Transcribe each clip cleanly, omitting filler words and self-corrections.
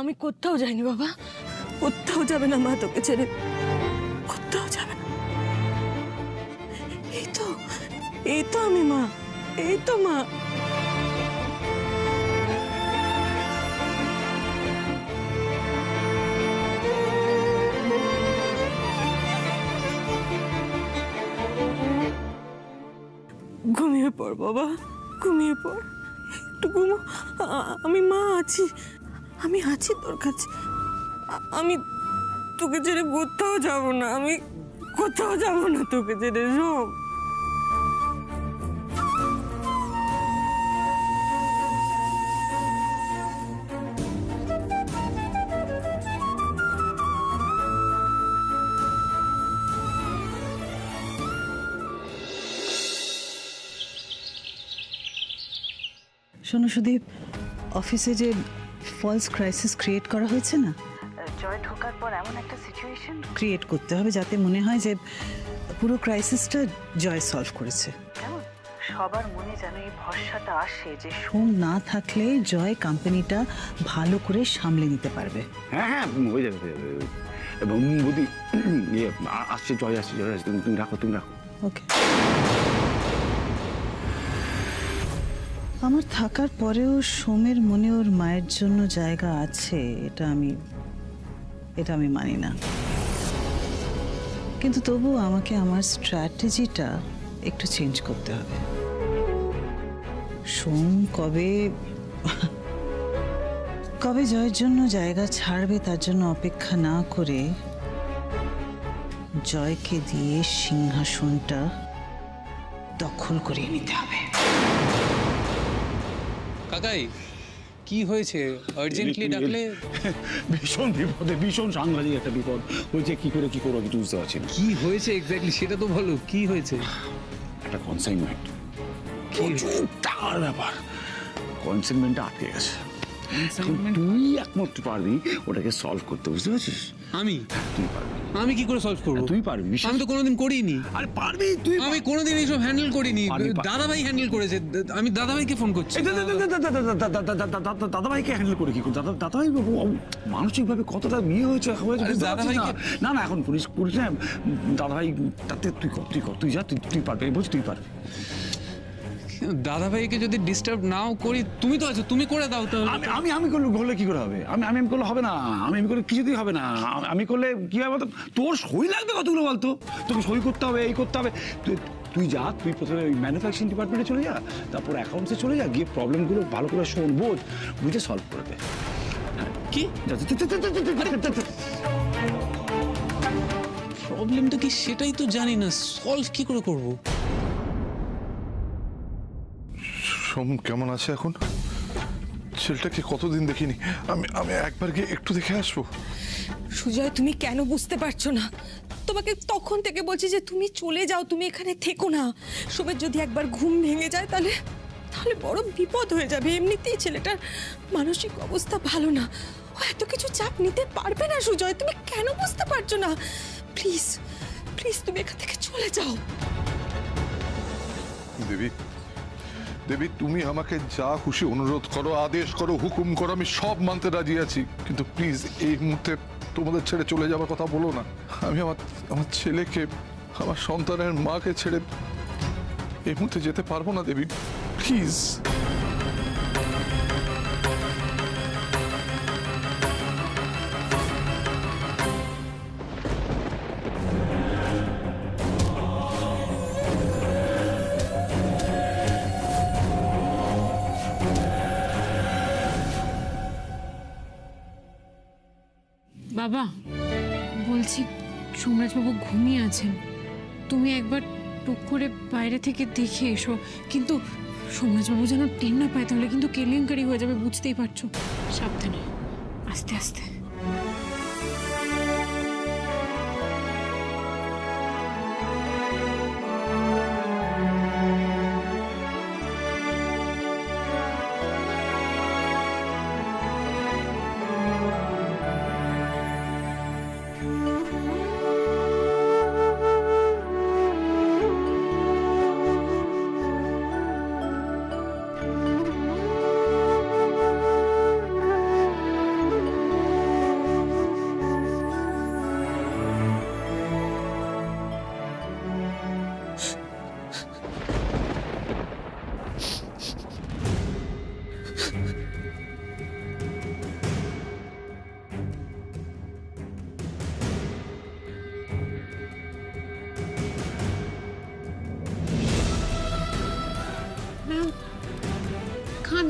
আমি কোথাও যাইনি বাবা, কোথাও যাবে না মা, তোকে ছেড়ে কোথাও যাবে না। এই তো আমি মা, এই তো মা। ঘুমিয়ে পড় বাবা, ঘুমিয়ে পড়, একটু ঘুমো। আমি মা আছি, আমি আছি তোর কাছে। আমি তোকে ছেড়ে কোথাও যাব না, আমি কোথাও যাব না তোকে ছেড়ে। সব শোনো সুদীপ, অফিসে যে ফলস ক্রাইসিস ক্রিয়েট করা হয়েছে না, জয় ঢোকার পর এমন একটা সিচুয়েশন ক্রিয়েট করতে হবে যাতে মনে হয় যে পুরো ক্রাইসিসটা জয় সলভ করেছে। কেমন সবার মনে যেন এই ভরসাটা আসে যে সোম না থাকলে জয় কোম্পানিটা ভালো করে সামলে নিতে পারবে। হ্যাঁ হ্যাঁ, হয়ে যাবে হয়ে যাবে। এবং বৌদি আসছে, জয় আসছে, জয় আসছে, তুমি রাখো, তুমি রাখো। ওকে। আমার থাকার পরেও সোমের মনে ওর মায়ের জন্য জায়গা আছে, এটা আমি মানি না। কিন্তু তবু আমাকে আমার স্ট্র্যাটেজিটা একটু চেঞ্জ করতে হবে। সোম কবে জয়ের জন্য জায়গা ছাড়বে তার জন্য অপেক্ষা না করে জয়কে দিয়ে সিংহাসনটা দখল করিয়ে নিতে হবে। কাকাই, কি হয়েছে? আর্জেন্টলি ডাকলে? ভীষণ বিপদে, ভীষণ সাংঘাতিক একটা বিপদ হয়েছে। কি করবো কিছু বুঝতে পারছি না। কি হয়েছে এক্স্যাক্টলি সেটা তো বলো, কি হয়েছে? একটা কনসাইনমেন্ট, প্রচুর টাকার ব্যাপার। কনসাইনমেন্টটা আটকে গেছে। তুই একমাত্র পারবি ওটাকে সলভ করতে, বুঝতে পারছিস? তুই পারবি। আমি কি করে সলভ করবো? তুই পারবি, আমি তো কোনোদিন করিনি। আরে পারবি তুই। আমি কোনোদিন এইসব হ্যান্ডেল করিনি, দাদাভাই হ্যান্ডেল করেছে। আমি দাদাভাইকে ফোন করছি। দাদাভাইকে হ্যান্ডেল করে কি করে? দাদাভাই মানসিকভাবে কতটা ইয়ে হয়েছে দাদাভাইকে। না না, এখন পুলিশ না, দাদাভাই তাতে তুই যা, তুই পারবি, বলছি তুই পারবি। দাদাভাইকে যদি ডিস্টার্ব নাও করি, তুমি তো আছো, তুমি করে দাও। তো আমি করলে কি করে হবে? আমি করলে হবে না, আমি করলে কিছুতেই হবে না। আমি করলে কি হবে বলতো? তোর সই লাগবে কতগুলো বলতো, তোকে সই করতে হবে, এই করতে হবে। তুই যা, তুই প্রথমে ওই ম্যানুফ্যাকচারিং ডিপার্টমেন্টে চলে যা, তারপর অ্যাকাউন্টসে চলে যা, গিয়ে প্রবলেমগুলো ভালো করে শোন, বুঝে সলভ করে দে। কি প্রবলেমটা কি সেটাই তো জানি না, সলভ কি করে করবো? সোম কেমন আছে এখন? ছেলেটাকে কতদিন দেখিনি। আমি একবার গিয়ে একটু দেখে আসবো। সুজয়, তুমি কেন বুঝতে পারছো না? তোমাকে তখন থেকে বলছি যে তুমি চলে যাও, তুমি এখানে থেকো না। সোমের যদি একবার ঘুম ভেঙে যায় তাহলে বড় বিপদ হয়ে যাবে। এমনিতেই ছেলেটার মানসিক অবস্থা ভালো না, ও এত কিছু চাপ নিতে পারবে না। সুজয়, তুমি কেন বুঝতে পারছো না? প্লিজ প্লিজ তুমি এখান থেকে চলে যাও। দেবী, তুমি আমাকে যা খুশি অনুরোধ করো, আদেশ করো, হুকুম করো, আমি সব মানতে রাজি আছি। কিন্তু প্লিজ এই মুহূর্তে তোমাদের ছেড়ে চলে যাওয়ার কথা বলো না। আমি আমার ছেলেকে, আমার সন্তানের মাকে ছেড়ে এই মুহূর্তে যেতে পারবো না দেবী, প্লিজ। বাবা, বলছি সোমরাজবাবু ঘুমিয়ে আছেন, তুমি একবার টুক করে বাইরে থেকে দেখে এসো। কিন্তু সোমরাজবাবু যেন টের না পায়, তাহলে কিন্তু কেলেঙ্কারি হয়ে যাবে, বুঝতেই পারছো। সাবধানে, আস্তে আস্তে।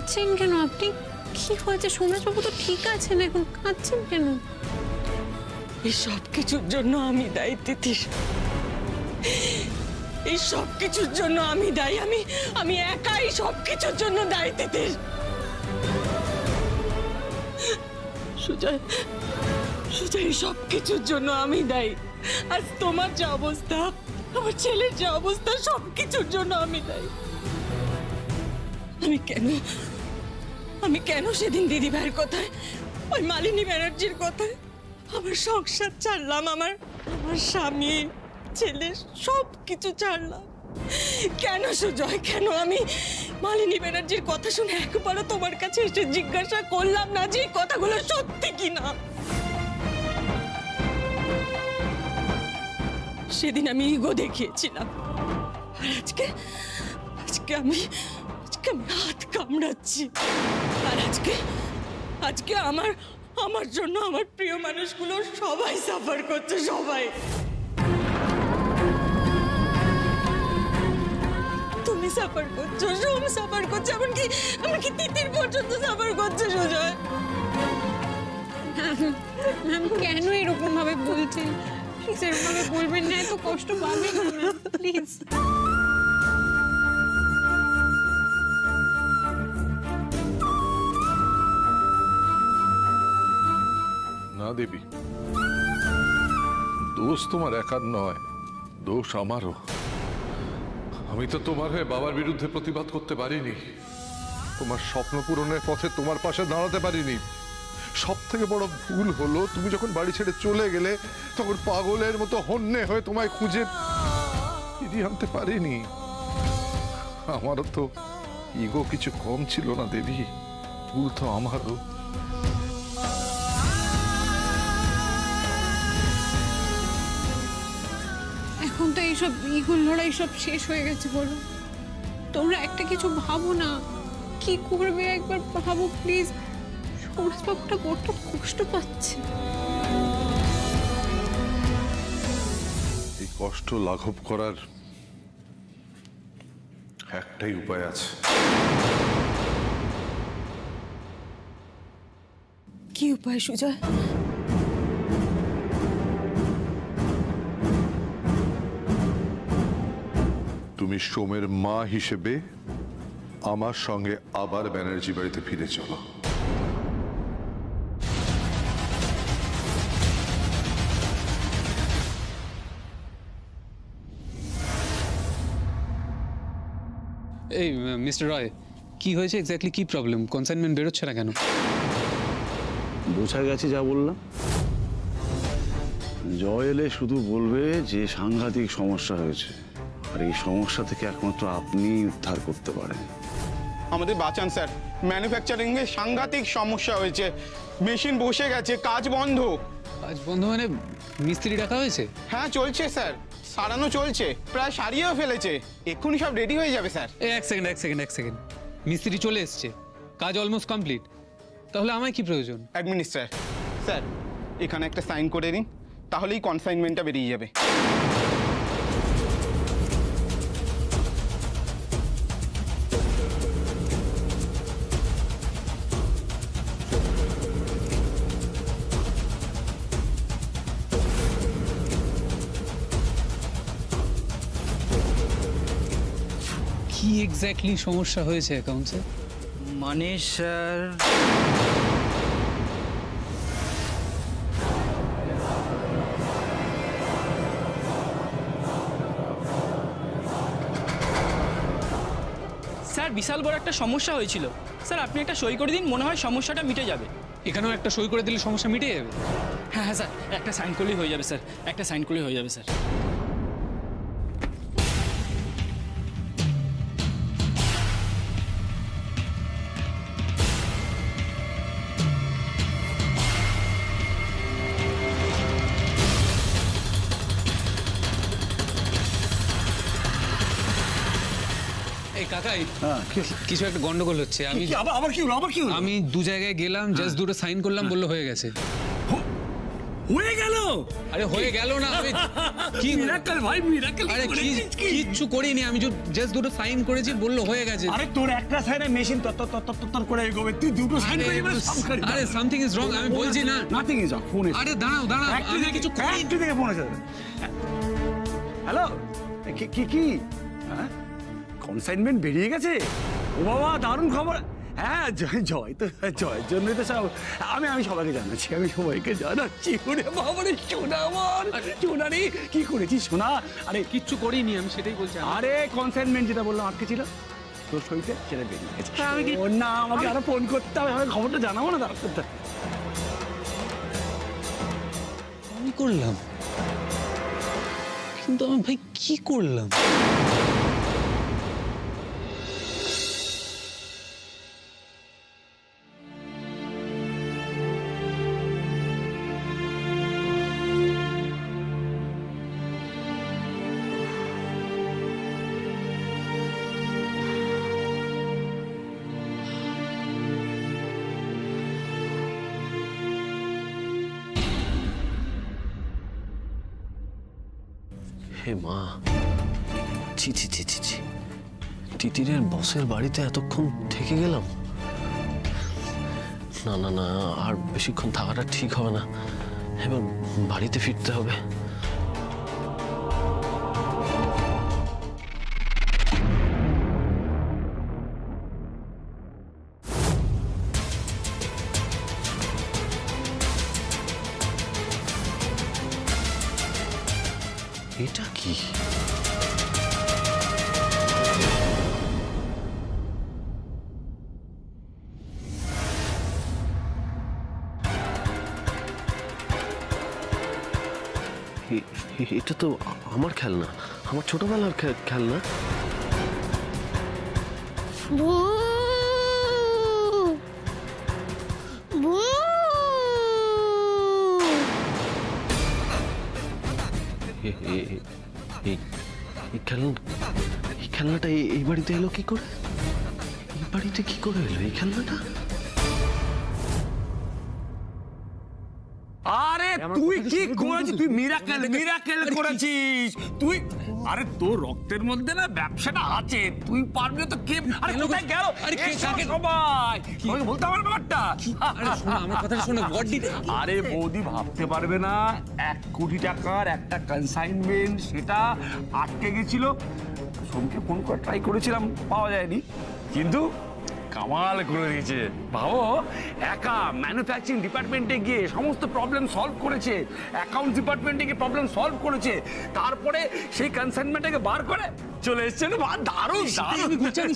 কাঁদছেন কেন আপনি? কি হয়েছে? সোমরাজবাবু তো ঠিক আছেন, এখন কাঁদছেন কেন? এই সব কিছুর জন্য আমি দায়ী তিতির। এই সব কিছুর জন্য আমি দায়ী। আমি একাই সব কিছুর জন্য দায়ী তিতির। সুজয়, এই সব কিছুর জন্য আমি দায়ী। আজ তোমার যে অবস্থা, আমার ছেলের যে অবস্থা, সব কিছুর জন্য আমি দায়ী। আমি কেন সেদিন দিদি ভাইয়ের কথায়, ওই মালিনী ব্যানার্জির কথায় আমার সংসার ছাড়লাম, আমার স্বামী ছেলে সব কিছু ছাড়লাম? কেন সুজয়, কেন আমি মালিনী ব্যানার্জির কথা শুনে একবারও তোমার কাছে এসে জিজ্ঞাসা করলাম না যে এই কথাগুলো সত্যি কিনা? সেদিন আমি ইগো দেখিয়েছিলাম, আর আজকে আমি হাত কামড়াচ্ছি। আর আজকে আমার জন্য আমার প্রিয় মানুষগুলো সবাই সাফার করছে, সবাই। তুমি সাফার করছো, সোম সাফার করছে, এমনকি তিতির পর্যন্ত সাফার করছে। সুজয়, ম্যাম কেন এরকম ভাবে বলছেন? প্লিজ এরকম ভাবে বলবেন না, এত কষ্ট পাবেন না প্লিজ। না দেবী, দোষ তোমার একার নয়, দোষ আমারও। আমি তো তোমার হয়ে বাবার বিরুদ্ধে প্রতিবাদ করতে পারিনি, তোমার স্বপ্ন পূরণের পথে তোমার পাশে দাঁড়াতে পারিনি। সব থেকে বড় ভুল হলো তুমি যখন বাড়ি ছেড়ে চলে গেলে তখন পাগলের মতো হন্যে হয়ে তোমায় খুঁজে ফিরিয়ে আনতে পারিনি। আমারও তো ইগো কিছু কম ছিল না দেবী, ভুল তো আমারও। এখন তো এইসব ইগোর লড়াই সব শেষ হয়ে গেছে। বলো, তোমরা একটা কিছু ভাবো না, কি করবে একবার ভাবো প্লিজ। সোমরাজবাবুটা বড্ড কষ্ট পাচ্ছে। এই কষ্ট লাঘব করার একটাই উপায় আছে। কি উপায় সুজয়? তুমি সোমের মা হিসেবে আমার সঙ্গে আবার ব্যানার্জি বাড়িতে ফিরে চলো। এই মিস্টার রয়, কি হয়েছে এক্স্যাক্টলি? কি প্রবলেম? কনসাইনমেন্ট বেরোচ্ছে না কেন? বোঝা গেছে যা বললাম। জয় এলে শুধু বলবে যে সাংঘাতিক সমস্যা হয়েছে, আর এই সমস্যা থেকে একমাত্র আপনি উদ্ধার করতে পারেন। আমাদের বাঁচান স্যার, ম্যানুফ্যাকচারিং এ সাংঘাতিক সমস্যা হয়েছে, মেশিন বসে গেছে, কাজ বন্ধ। আজ বন্ধ মানে মিস্ত্রি ডাকা হয়েছে? হ্যাঁ চলছে স্যার, সারানো চলছে, প্রায় সারিয়েও ফেলেছে, এক্ষুনি সব রেডি হয়ে যাবে স্যার। এক সেকেন্ড। মিস্ত্রি চলে এসছে, কাজ অলমোস্ট কমপ্লিট, তাহলে আমায় কি প্রয়োজন? 1 মিনিট স্যার। স্যার এখানে একটা সাইন করে দিন, তাহলেই কনসাইনমেন্টটা বেরিয়ে যাবে। কি এক্স্যাক্টলি সমস্যা হয়েছে অ্যাকাউন্টসে? মানে স্যার, স্যার বিশাল বড় একটা সমস্যা হয়েছিল স্যার, আপনি একটা সই করে দিন, মনে হয় সমস্যাটা মিটে যাবে। এখানেও একটা সই করে দিলে সমস্যা মিটে যাবে? হ্যাঁ হ্যাঁ স্যার, একটা সাইন করলেই হয়ে যাবে স্যার, একটা সাইন করলেই হয়ে যাবে স্যার। এই কাকাই, হ্যাঁ, কিছু একটা গন্ডগোল হচ্ছে। আবার কি হলো? আমি 2 জায়গায় গেলাম, জাস্ট 2টো সাইন করলাম, বললো হয়ে গেছে। হয়ে গেল আরে হয়ে গেল না, আমি কি মিরাকল ভাই, মিরাকল। আরে কিচ্ছু করিনি, আমি জাস্ট দুটো সাইন করেছি, বললো হয়ে গেছে। আরে তোর একটা সাইনে মেশিন তত করে এগোবে, তুই দুটো সাইন করে এবার সব করে আরে সামথিং ইজ রং, আমি বলছি না। Nothing is wrong. ফোন এসে আরে দাঁড়াও দাঁড়াও, আমি কিছু করি। একটু থেকে ফোন এসে হ্যালো, কি কনসাইনমেন্ট বেরিয়ে গেছে? ও বাবা, দারুণ খবর। হ্যাঁ, জয় তো, জয়ের জন্যই তো সব। আমি সবাইকে জানাচ্ছি, আমি সবাইকে জানাচ্ছি। ওরে বাবা রে, সোনা আমার, সোনা রে, কি করেছিস সোনা? আরে কিচ্ছু করিনি, আমি সেটাই বলছি। আরে কনসাইনমেন্ট যেটা বললাম আটকে ছিল তোর সইতে, সেটা বেরিয়ে গেছে। ও না, আমাকে আরো ফোন করতে হবে, আমি খবরটা জানাবো না দাঁড়া করতে। আমি করলাম, কিন্তু আমি ভাই কি করলাম? হে মা, ছি ছি ছি ছি ছি, তিতিরের বসের বাড়িতে এতক্ষণ থেকে গেলাম। না না না, আর বেশিক্ষণ থাকাটা ঠিক হবে না, এবার বাড়িতে ফিরতে হবে। এটা কি? এটা তো আমার খেলনা, আমার ছোটবেলার খেলনা। এই খেলনাটা এই বাড়িতে এলো কি করে? এই বাড়িতে কি করে এলো এই খেলনাটা? আরে তুই কি করেছিস? তুই মিরাকেল করেছিস তুই। আরে তোর রক্তের মধ্যে না ব্যবসাটা আছে, তুই পারবি তো। কে? আরে কোথায় গেল? আরে কে কাকে? সবাই আমাকে বলতে আমার ব্যাপারটা। আরে শোনো আমার কথাটা শোনো, বডি। আরে বৌদি ভাবতে পারবে না, 1 কোটি টাকার একটা কনসাইনমেন্ট, সেটা আটকে গেছিল। সোমকে ফোন করে ট্রাই করেছিলাম, পাওয়া যায়নি, কিন্তু কামাল করে দিয়েছে। ভাবো, একা ম্যানুফ্যাকচারিং ডিপার্টমেন্টে গিয়ে সমস্ত প্রবলেম সলভ করেছে, অ্যাকাউন্ট ডিপার্টমেন্টে গিয়ে প্রবলেম সলভ করেছে, তারপরে সেই কনসাইনমেন্টটাকে বার করে চলে এসছে। দারুণ দারুণ।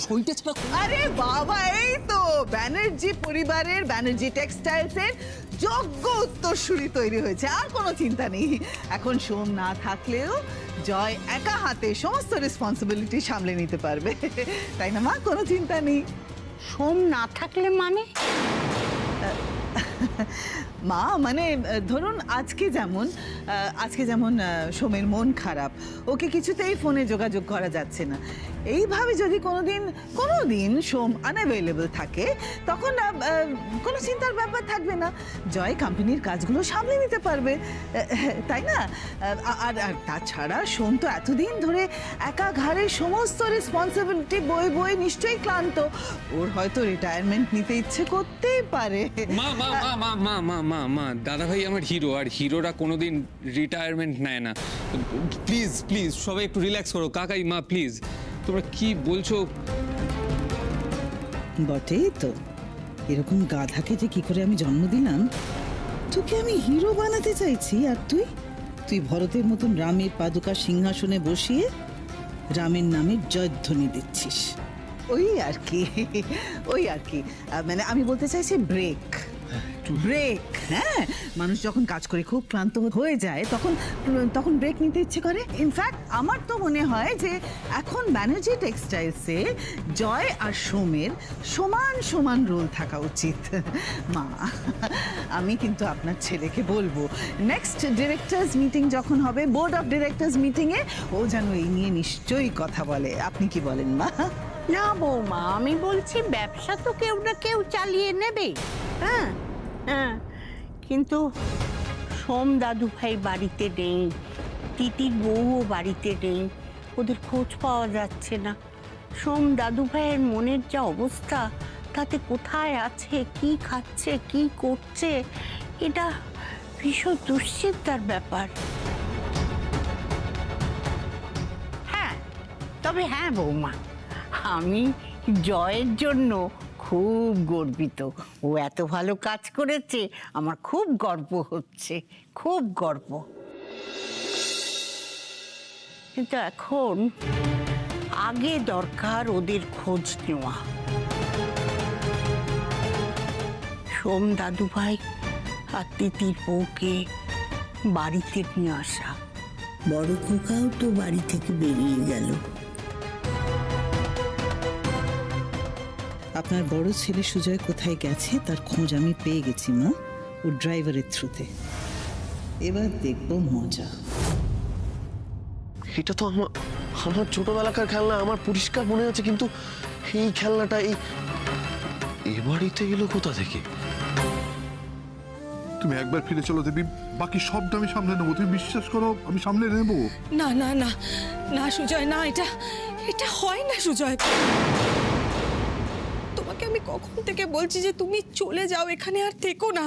আরে বাবা, এই তো ব্যানার্জি পরিবারের, ব্যানার্জি টেক্সটাইলসের যোগ্য উত্তরসূরি তৈরি হয়েছে। আর কোনো চিন্তা নেই, এখন সোম না থাকলেও জয় একা হাতে সমস্ত রেসপন্সিবিলিটি সামলে নিতে পারবে, তাই না মা? কোনো চিন্তা নেই। সোম না থাকলে মানে? মা মানে ধরুন আজকে যেমন সোমের মন খারাপ, ওকে কিছুতেই ফোনে যোগাযোগ করা যাচ্ছে না। এইভাবে যদি কোনোদিন সোম আনঅ্যাভেলেবল থাকে, তখন কোনো চিন্তার ব্যাপার থাকবে না, জয় কোম্পানির কাজগুলো সামলে নিতে পারবে, তাই না? আর তাছাড়া সোম তো এতদিন ধরে একা ঘাড়ে সমস্ত রেসপন্সিবিলিটি বয়ে নিশ্চয়ই ক্লান্ত, ওর হয়তো রিটায়ারমেন্ট নিতে ইচ্ছে করতেই পারে। মা মা মা মা মা মা মা দাদা ভাই আমার হিরো, আর হিরোরা কোনোদিন রিটায়ারমেন্ট নেয় না। প্লিজ প্লিজ সবাই একটু রিল্যাক্স করো। কাকাই মা প্লিজ, তোমরা কি বলছো? বটেই তো, এরকম গাধাকে যে কি করে আমি জন্ম দিলাম। তোকে আমি হিরো বানাতে চাইছি, আর তুই ভরতের মতন রামের পাদুকা সিংহাসনে বসিয়ে রামের নামে জয়ধ্বনি দিচ্ছিস। ওই আর কি মানে আমি বলতে চাইছি ব্রেক। হ্যাঁ, মানুষ যখন কাজ করে খুব ক্লান্ত হয়ে যায়, তখন ব্রেক নিতে ইচ্ছে করে। ইনফ্যাক্ট আমার তো মনে হয় যে এখন ব্যানার্জি টেক্সটাইলসে জয় আর সোমের সমান রোল থাকা উচিত। মা, আমি কিন্তু আপনার ছেলেকে বলবো, নেক্সট ডিরেক্টরস মিটিং যখন হবে, বোর্ড অফ ডিরেক্টরস মিটিংয়ে ও যেন এই নিয়ে নিশ্চয়ই কথা বলে। আপনি কি বলেন মা? না বৌমা, আমি বলছি ব্যবসা তো কেউ না কেউ চালিয়ে নেবে। হ্যাঁ, কিন্তু সোম দাদু ভাই বাড়িতে নেই, তিতির বউও বাড়িতে নেই, ওদের খোঁজ পাওয়া যাচ্ছে না। সোম দাদু ভাইয়ের মনের যা অবস্থা, তাতে কোথায় আছে, কি খাচ্ছে, কি করছে, এটা ভীষণ দুশ্চিন্তার ব্যাপার। হ্যাঁ, তবে হ্যাঁ বৌমা, আমি জয়ের জন্য খুব গর্বিত। ও এত ভালো কাজ করেছে, আমার খুব গর্ব হচ্ছে, খুব গর্ব। কিন্তু এখন আগে দরকার ওদের খোঁজ নেওয়া। সোম দাদু ভাই আর তিতির বউকে বাড়িতে নিয়ে আসা। বড় খোকাও তো বাড়ি থেকে বেরিয়ে গেল। আপনার বড় ছেলে সুজয় কোথায় গেছে তার খোঁজ আমি পেয়ে গেছি মা, ও ড্রাইভারের থ্রুতে। এবার দেখবো মজা। এটা তো আমার ছোটবেলাকার খেলনা, আমার পরিষ্কার মনে আছে, কিন্তু এই খেলনাটা এই বাড়িতে এলো কোথা থেকে? তুমি একবার ফিরে চলো দেবী, বাকি সবটা আমি সামলে নেবো, তুমি বিশ্বাস করো আমি সামলে নেবো। না না না না সুজয়, না, এটা এটা হয় না সুজয়। তোমাকে আমি কখন থেকে বলছি যে তুমি চলে যাও, এখানে আর থেকো না।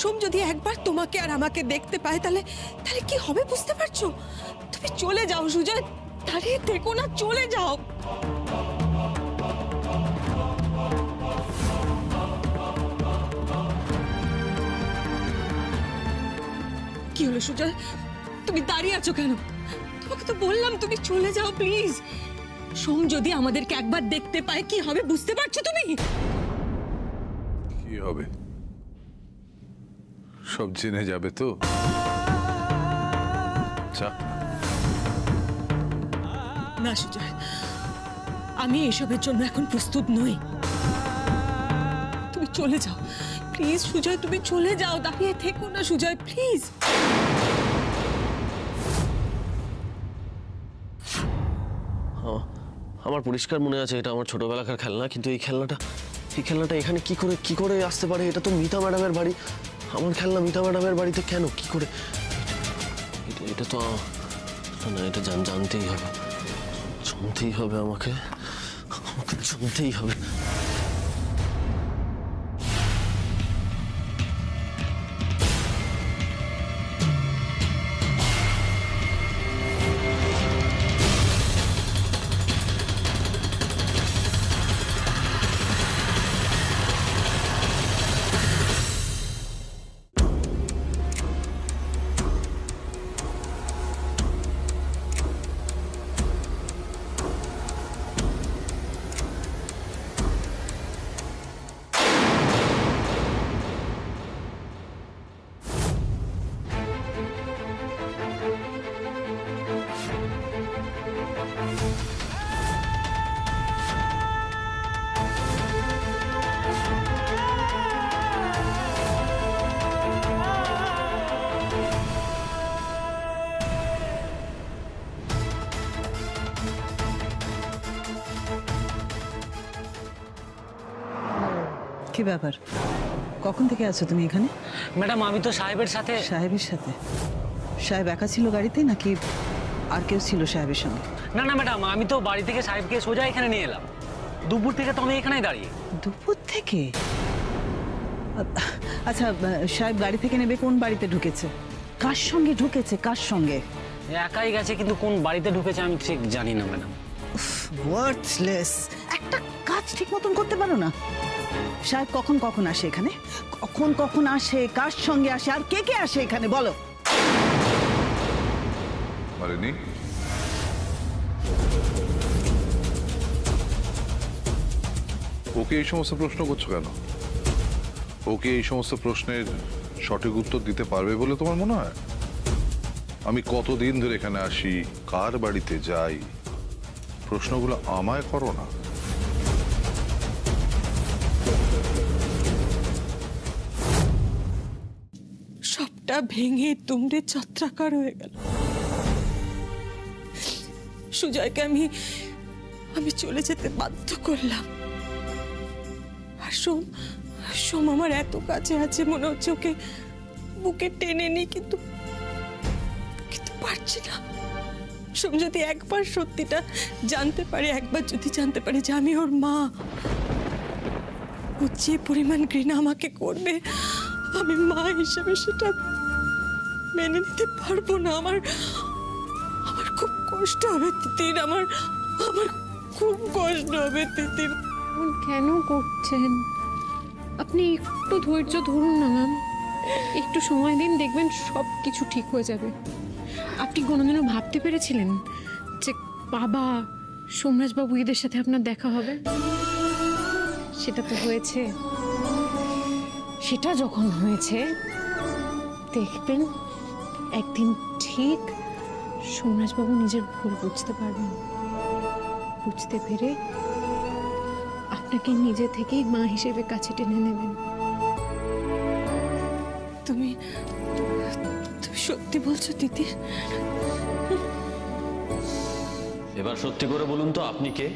সোম যদি একবার তোমাকে আর আমাকে দেখতে পায় তাহলে তাহলে কি হবে বুঝতে পারছো? তুমি চলে যাও সুজয়, দাঁড়িয়ে থেকো না, চলে যাও। কি হলো সুজয়, তুমি দাঁড়িয়ে আছো কেন? তোমাকে তো বললাম তুমি চলে যাও প্লিজ। সোম যদি আমাদেরকে একবার দেখতে পায় কি হবে বুঝতে পারছো তুমি? কি হবে? সব জেনে যাবে তো। না সুজয়, আমি এসবের জন্য এখন প্রস্তুত নই। তুমি চলে যাও প্লিজ সুজয়, তুমি চলে যাও, দাঁড়িয়ে থেকো না সুজয় প্লিজ। আমার পরিষ্কার মনে আছে এটা আমার ছোটবেলাকার খেলনা, কিন্তু এই খেলনাটা এখানে কি করে আসতে পারে? এটা তো মিতা ম্যাডামের বাড়ি, আমার খেলনা মিতা ম্যাডামের বাড়িতে কেন, কি করে? এটা তো না, এটা জানতেই হবে, আমাকে জানতেই হবে। কি ব্যাপার, কখন থেকে আছো তুমি এখানে? ম্যাডাম আমি তো সাহেবের সাথে। সাহেবের সাথে? সাহেব একা ছিল গাড়িতে নাকি আর কেউ ছিল সাহেবের সঙ্গে? না না ম্যাডাম, আমি তো বাড়ি থেকে সাহেবকে সোজা এখানে নিয়ে এলাম। দুপুর থেকে তো আমি এখানেই দাঁড়িয়ে। দুপুর থেকে? আচ্ছা, সাহেব গাড়ি থেকে নেবে কোন বাড়িতে ঢুকেছে? কার সঙ্গে ঢুকেছে, কার সঙ্গে? একাই গেছে, কিন্তু কোন বাড়িতে ঢুকেছে আমি ঠিক জানি না ম্যাডাম। ওয়ার্থলেস, একটা কাজ ঠিক মতন করতে পারো না? সাহেব কখন কখন আসে এখানে, কখন আসে, কার সঙ্গে আসে, আর কে কে আসে এখানে বলো? মারিনি, ওকে এই সমস্ত প্রশ্ন করছো কেন? ওকে এই সমস্ত প্রশ্নের সঠিক উত্তর দিতে পারবে বলে তোমার মনে হয়? আমি কতদিন ধরে এখানে আসি, কার বাড়িতে যাই, প্রশ্নগুলো আমায় করো না। সবটা ভেঙে তুমড়ে ছত্রাকার হয়ে গেল। সুজয়কে আমি চলে যেতে বাধ্য করলাম। আর সোম আমার এত কাছে আছে, মনে হচ্ছে বুকে টেনে নি, কিন্তু কিন্তু পারছি না। সোম যদি একবার সত্যিটা জানতে পারে, একবার যদি জানতে পারে যে আমি ওর মা, ও যে পরিমাণ ঘৃণা আমাকে করবে, আমি মা হিসেবে সেটা মেনে নিতে পারবো না। আমার আমার খুব কষ্ট হবে তিতির, আমার আমার খুব কষ্ট হবে তিতির। এমন কেন করছেন? আপনি একটু ধৈর্য ধরুন না ম্যাম, একটু সময় দিন, দেখবেন সব কিছু ঠিক হয়ে যাবে। আপনি কোনোদিনও ভাবতে পেরেছিলেন যে বাবা সোমরাজবাবু এদের সাথে আপনার দেখা হবে? সেটা তো হয়েছে। সেটা যখন হয়েছে, দেখবেন একদিন ঠিক সোমরাজবাবু নিজের ভুল বুঝতে পারবেন। বুঝতে পেরে আপনাকে নিজে থেকেই মা হিসেবে কাছে টেনে নেবেন। তুমি তুমি সত্যি বলছো তিতির? এবার সত্যি করে বলুন তো, আপনি কে?